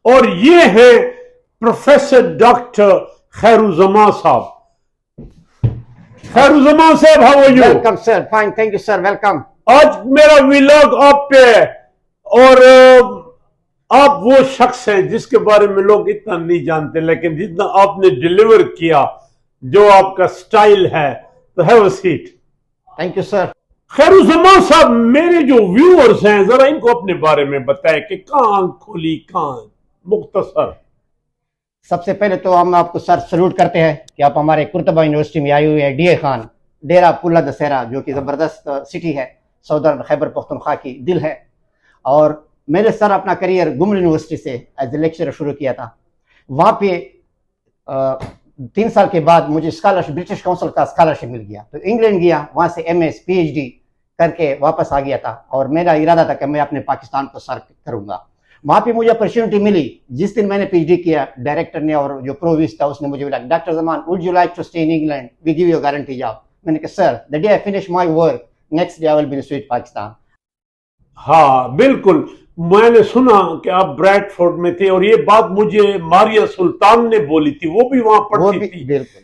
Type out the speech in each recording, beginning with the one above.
اور یہ ہے پروفیسر ڈاکٹر خیرالزمان صاحب. خیرالزمان صاحب, how are you? Welcome sir. Fine, thank you sir. Welcome. آج میرا ولاگ آپ پہ ہے, اور آپ وہ شخص ہیں جس کے بارے میں لوگ اتنا نہیں جانتے, لیکن جتنا آپ نے ڈیلیور کیا, جو آپ کا سٹائل ہے, تو have a seat. Thank you sir. Khairuzzaman صاحب, میرے جو ویورز ہیں ذرا ان کو اپنے بارے میں بتائیں کہ کہاں کھولی, کہاں, مختصر. سب سے پہلے تو ہم آپ کو سر سلوٹ کرتے ہیں کہ آپ ہمارے کرتبہ یونیورسٹی میں آئے ہوئے ہیں. ڈی اے خان, ڈیرہ پلہ دسہرہ, جو کہ زبردست سٹی ہے, سودرن خیبر پختونخوا کی دل ہے. اور میں نے سر اپنا کریئر گمل یونیورسٹی سے ایز اے لیکچرر شروع کیا تھا. وہاں پہ 3 سال کے بعد مجھے اسکالرشپ, برٹش کونسل کا اسکالرشپ مل گیا, تو انگلینڈ گیا, وہاں سے M S P H D کر کے واپس آ گیا تھا. اور میرا ارادہ تھا کہ میں اپنے پاکستان کو سر کروں گا. وہاں پہ مجھے اپرچونٹی ملی. جس دن میں نے پی ایچ ڈی کیا, ڈائریکٹر نے اور جو پروویس تھا اس نے مجھے بولا, doctor Zaman, would you like to stay in England, we give you guarantee job. میں نے کہا سر, the day I finish my work, next day I will be in sweet Pakistan. ہاں بالکل, میں نے سنا کہ آپ بریڈ فورڈ میں تھے, اور یہ بات مجھے ماریہ سلطان نے بولی تھی, وہ بھی وہاں پڑھتی تھی. بالکل.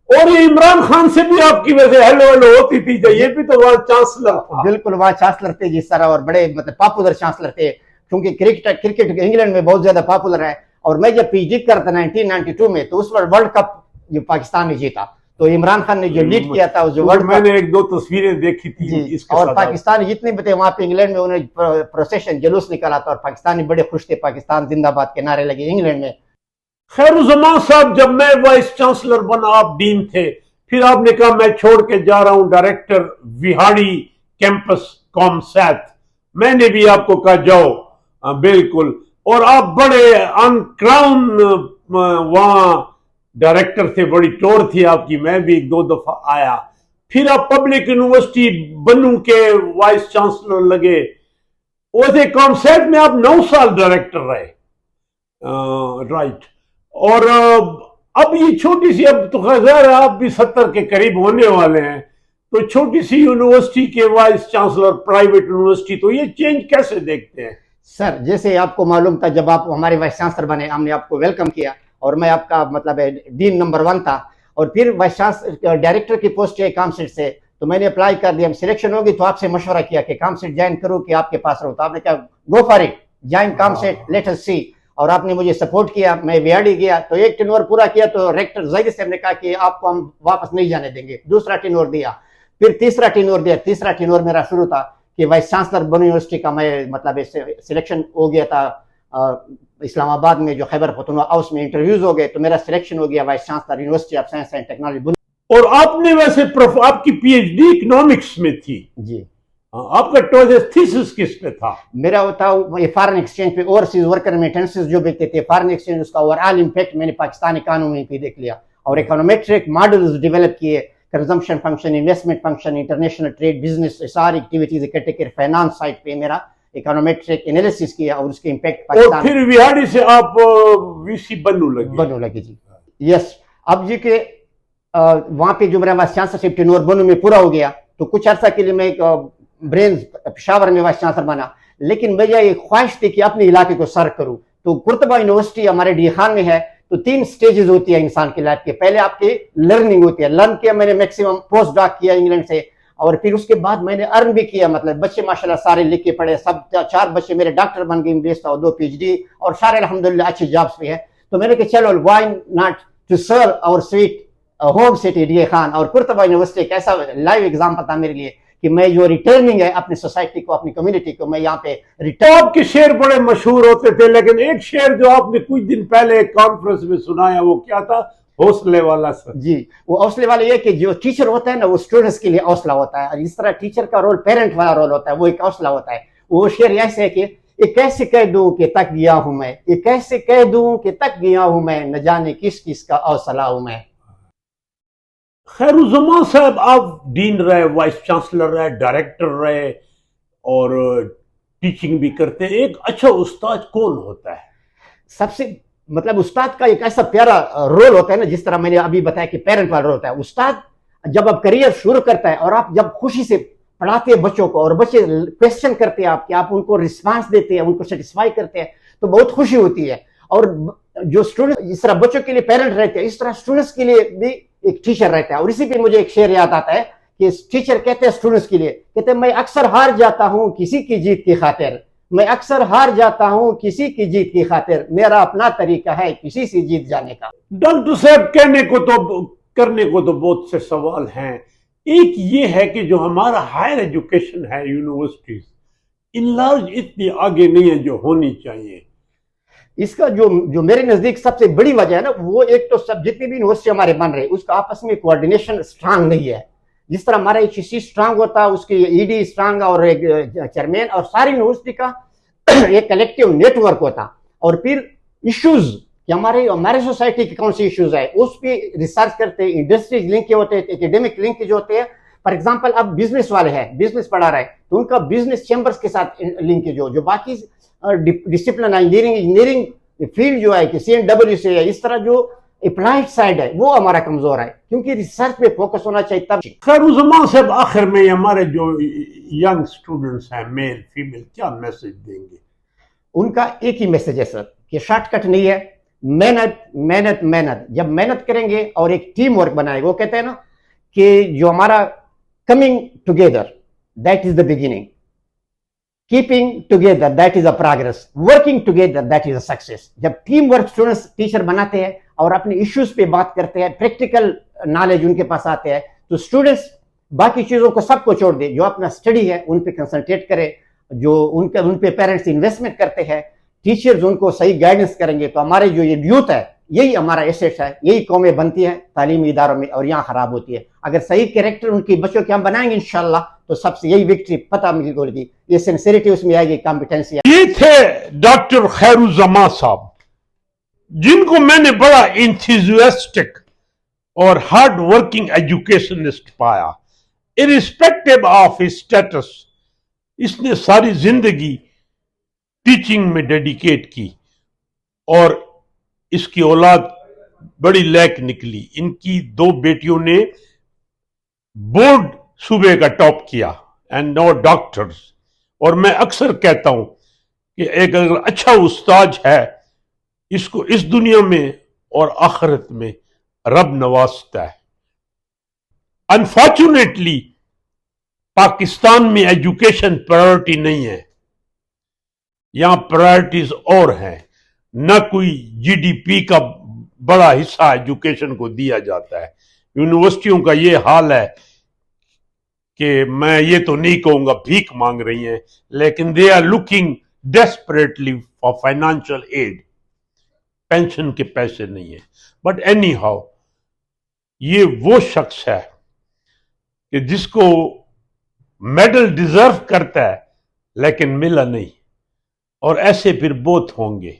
اور یہ عمران خان سے بھی آپ کی وجہ ہیلو ہیلو ہوتی تھی, یہ بھی تو وہاں چانسلر تھا. بالکل, وہاں چانسلر تھے جی سر, اور بڑے مطلب پاپولر چانسلر تھے, کیونکہ کرکٹ انگلینڈ میں بہت زیادہ پاپولر ہے. اور میں جب پی ایچ ڈی کرتا 1992 میں, تو اس وقت ورلڈ کپ جو پاکستان نے جیتا, تو عمران خان نے جو لیڈ کیا تھا, جو ورلڈ میں نے 1-2 تصویریں دیکھی تھی جی. اور پاکستانی جتنے بھی تھے وہاں پہ انگلینڈ میں, انہیں پروسیشن جلوس نکالا تھا, اور پاکستانی بڑے خوش تھے, پاکستان زندہ باد کے نعرے لگے انگلینڈ میں. خیرالزمان صاحب, جب میں وائس چانسلر بنا, آپ ڈین تھے, پھر آپ نے کہا میں چھوڑ کے جا رہا ہوں ڈائریکٹر وہاڑی کیمپس کام سیت. میں نے بھی آپ کو کہا جاؤ. بالکل, اور آپ بڑے ان کراؤن وہاں ڈائریکٹر تھے, بڑی ٹور تھی آپ کی, میں بھی 1-2 دفعہ آیا. پھر آپ پبلک یونیورسٹی بنو کے وائس چانسلر لگے. ویسے کام سیٹ میں آپ 9 سال ڈائریکٹر رہے, رائٹ. اور اب یہ چھوٹی سی, اب تو خیر آپ بھی 70 کے قریب ہونے والے ہیں, تو چھوٹی سی یونیورسٹی کے وائس چانسلر, پرائیویٹ یونیورسٹی, تو یہ چینج کیسے دیکھتے ہیں؟ سر, جیسے آپ کو معلوم تھا, جب آپ ہمارے وائس چانسلر بنے, ہم نے آپ کو ویلکم کیا, اور میں آپ کا مطلب ڈین نمبر 1 تھا. اور پھر وائس چانسلر ڈائریکٹر کی پوسٹ ہے کام سیٹ سے, تو میں نے اپلائی کر دیا. سلیکشن ہوگی تو آپ سے مشورہ کیا کہ کام سیٹ جوائن کروں کہ آپ کے پاس رہو, تو آپ نے کہا go for it, join COMSATS, let us see. اور آپ نے مجھے سپورٹ کیا, میں ویاڑی گیا, تو ایک ٹینور پورا کیا, تو ریکٹر ظاہر صاحب نے کہا کہ آپ کو ہم واپس نہیں جانے دیں گے. دوسرا ٹینور دیا, پھر تیسرا ٹینور دیا. تیسرا ٹینور میرا شروع تھا کہ وائس چانسلر بنو یونیورسٹی کا, میں مطلب سلیکشن ہو گیا تھا اسلام آباد میں, جو خیبر پختونخوا ہاؤس میں انٹرویوز ہو گئے, تو میرا سلیکشن ہو گیا vice chancellor university of science and technology. اور آپ نے ویسے آپ کی پی ایچ ڈی اکنامکس میں تھی جی. آپ کا تھیسس کس پہ تھا؟ میرا ہوتا فارن ایکسچینج پہ, اوورسیز ورکر ریمیٹنسز جو بیچتے تھے, فارن ایکسچینج, اس کا اوور آل امپیکٹ میں نے پاکستانی اکانومی پہ دیکھ لیا, اور اکانومیٹرک ماڈلز ڈیولپ کیے, consumption function, investment function, international trade, business, ساری ایکٹیویٹیز اکٹھے کر فائنانس سائٹ پہ میرا اکانومیٹرک انالیسس کیا, اور اس کے امپیکٹ پاکستان. اور پھر وہاڑی سے آپ وی سی بنو لگے جی. یس. اب جی کہ وہاں پہ جو میرا وائس چانسلرشپ ٹینور بنو میں پورا ہو گیا, تو کچھ عرصہ کے لیے میں ایک برینز پشاور میں وائس چانسلر بنا, لیکن مجھے یہ خواہش تھی کہ اپنے علاقے کو سر کروں. تو کرتبہ یونیورسٹی ہمارے ڈی خان میں ہے, تو 3 سٹیجز ہوتی ہے انسان کی لائف کے. پہلے آپ کی لرننگ ہوتی ہے, لرن کیا میں نے میکسیمم پوسٹ ڈاک کیا انگلینڈ سے, اور پھر اس کے بعد میں نے ارن بھی کیا, مطلب بچے ماشاءاللہ سارے لکھ کے پڑھے, سب 4 بچے میرے ڈاکٹر بن گئے انگلش, اور 2 پی ایچ ڈی, اور سارے الحمدللہ اچھی جابس پہ ہیں. تو میں نے کہا چلو why not to serve our sweet home city D Khan. اور کرتبہ یونیورسٹی ایک ایسا لائیو ایگزامپل تھا میرے لیے کہ میں جو ریٹرننگ ہے اپنی سوسائٹی کو, اپنی کمیونٹی کو, میں یہاں پہ آپ کے شعر بڑے مشہور ہوتے تھے, لیکن ایک شعر جو آپ نے کچھ دن پہلے ایک کانفرنس میں سنایا, وہ کیا تھا؟ حوصلے والا سر. جی, وہ حوصلے والا یہ کہ جو ٹیچر ہوتا ہے نا, وہ اسٹوڈنٹس کے لیے حوصلہ ہوتا ہے, اور اس طرح ٹیچر کا رول پیرنٹ والا رول ہوتا ہے, وہ ایک حوصلہ ہوتا ہے. وہ شعر ایسے ہے کہ یہ کیسے کہہ دوں کہ تک گیا ہوں میں, یہ کیسے کہہ دوں کہ تک گیا ہوں میں, نہ جانے کس کس کا حوصلہ ہوں میں. خیرالزمان صاحب, آپ ڈین رہے, وائس چانسلر رہے, ڈائریکٹر رہے, اور ٹیچنگ بھی کرتے ہیں. ایک اچھا استاد کون ہوتا ہے؟ سب سے مطلب استاد کا ایک ایسا پیارا رول ہوتا ہے نا, جس طرح میں نے ابھی بتایا کہ پیرنٹ والا رول ہوتا ہے. استاد جب آپ کریئر شروع کرتا ہے, اور آپ جب خوشی سے پڑھاتے ہیں بچوں کو, اور بچے کویسچن کرتے ہیں آپ, کہ آپ ان کو رسپانس دیتے ہیں, ان کو سیٹسفائی کرتے ہیں, تو بہت خوشی ہوتی ہے. اور جو اسٹوڈنٹ اس طرح بچوں کے لیے پیرنٹ رہتے ہیں اس طرح اسٹوڈنٹس کے لیے بھی ایک ٹیچر رہتا ہے. اور اسی پہ مجھے ایک شعر یاد آتا ہے کہ ٹیچر کہتے ہیں اسٹوڈنٹس کے لیے، کہتے ہیں میں اکثر ہار جاتا ہوں کسی کی جیت کی خاطر، میں اکثر ہار جاتا ہوں کسی کی جیت کی خاطر، میرا اپنا طریقہ ہے کسی سے جیت جانے کا. ڈاکٹر صاحب کرنے کو تو بہت سے سوال ہیں. ایک یہ ہے کہ جو ہمارا ہائر ایجوکیشن ہے یونیورسٹیز ان لارج اتنی آگے نہیں ہے جو ہونی چاہیے. اس کا جو میرے نزدیک سب سے بڑی وجہ ہے نا، وہ ایک تو سب جتنی بھی یونیورسٹی ہمارے بن رہے اس کا آپس میں کوآرڈینیشن اسٹرانگ نہیں ہے. جس طرح ہمارا ایک سی اسٹرانگ ہوتا اس کی ای ڈی اسٹرانگ اور ایک چیئرمین اور ساری یونیورسٹی کا ایک کلیکٹیو نیٹ ورک ہوتا. اور پھر ایشوز کہ ہمارے سوسائٹی کے کون سے ایشوز ہے اس پہ ریسرچ کرتے، انڈسٹریز لنک کے ہوتے ہیں، ایکیڈیمک لنک جو ہوتے ہیں. فار ایگزامپل اب بزنس والے ہیں، بزنس پڑھا رہے ہیں تو ان کا بزنس چیمبرز کے ساتھ لنک جو باقی ڈسپلن انجینئرنگ فیلڈ جو ہے کہ سی این ڈبلیو سے ہے، اس طرح جو اپلائڈ سائڈ ہے وہ ہمارا کمزور ہے کیونکہ ریسرچ پہ فوکس ہونا چاہیے. تب خیرالزمان صاحب آخر میں ہمارے جو ینگ اسٹوڈنٹس ہیں میل فیمیل کیا میسج دیں گے؟ ان کا ایک ہی میسج ہے سر کہ شارٹ کٹ نہیں ہے، محنت محنت محنت. جب محنت کریں گے اور ایک ٹیم ورک بنائے، وہ کہتے ہیں نا کہ جو ہمارا coming together that is the beginning, keeping together that is a progress, working together that is a success. جب ٹیم ورک اسٹوڈنٹس ٹیچر بناتے ہیں اور اپنے ایشوز پہ بات کرتے ہیں، پریکٹیکل نالج ان کے پاس آتے ہیں، تو اسٹوڈنٹس باقی چیزوں کو سب کو چھوڑ دے، جو اپنا اسٹڈی ہے ان پہ کنسنٹریٹ کرے. جو ان پہ پیرنٹس انویسٹمنٹ کرتے ہیں، ٹیچرز ان کو صحیح گائیڈنس کریں گے تو ہمارے جو یہ یوتھ ہے یہی ہمارا ایسیٹ ہے، یہی قومیں بنتی ہیں تعلیمی اداروں میں اور یہاں خراب ہوتی ہے. اگر صحیح کریکٹر ان کی بچوں کے ہم بنائیں گے انشاءاللہ تو سب سے یہی وکٹری پتہ مل گی، یہ سنسیریٹی اس میں آئے گی، کمپیٹنسی. یہ تھے ڈاکٹر خیرالزمان صاحب جن کو میں نے بڑا انتھوزیاسٹک اور ہارڈ ورکنگ ایجوکیشنسٹ پایا ارسپیکٹو آف ہز اسٹیٹس. اس نے ساری زندگی ٹیچنگ میں ڈیڈیکیٹ کی اور اس کی اولاد بڑی لیک نکلی. ان کی 2 بیٹیوں نے بورڈ صوبے کا ٹاپ کیا اینڈ نو ڈاکٹرز. اور میں اکثر کہتا ہوں کہ ایک اگر اچھا استاد ہے اس کو اس دنیا میں اور آخرت میں رب نوازتا ہے. انفارچونیٹلی پاکستان میں ایجوکیشن پرائورٹی نہیں ہے، یہاں پرائورٹیز اور ہیں. نہ کوئی جی ڈی پی کا بڑا حصہ ایجوکیشن کو دیا جاتا ہے. یونیورسٹیوں کا یہ حال ہے کہ میں یہ تو نہیں کہوں گا بھیک مانگ رہی ہیں، لیکن they are looking desperately for financial aid. Pension کے پیسے نہیں ہیں. بٹ اینی ہاؤ یہ وہ شخص ہے کہ جس کو میڈل ڈیزرو کرتا ہے لیکن ملا نہیں، اور ایسے پھر بہت ہوں گے.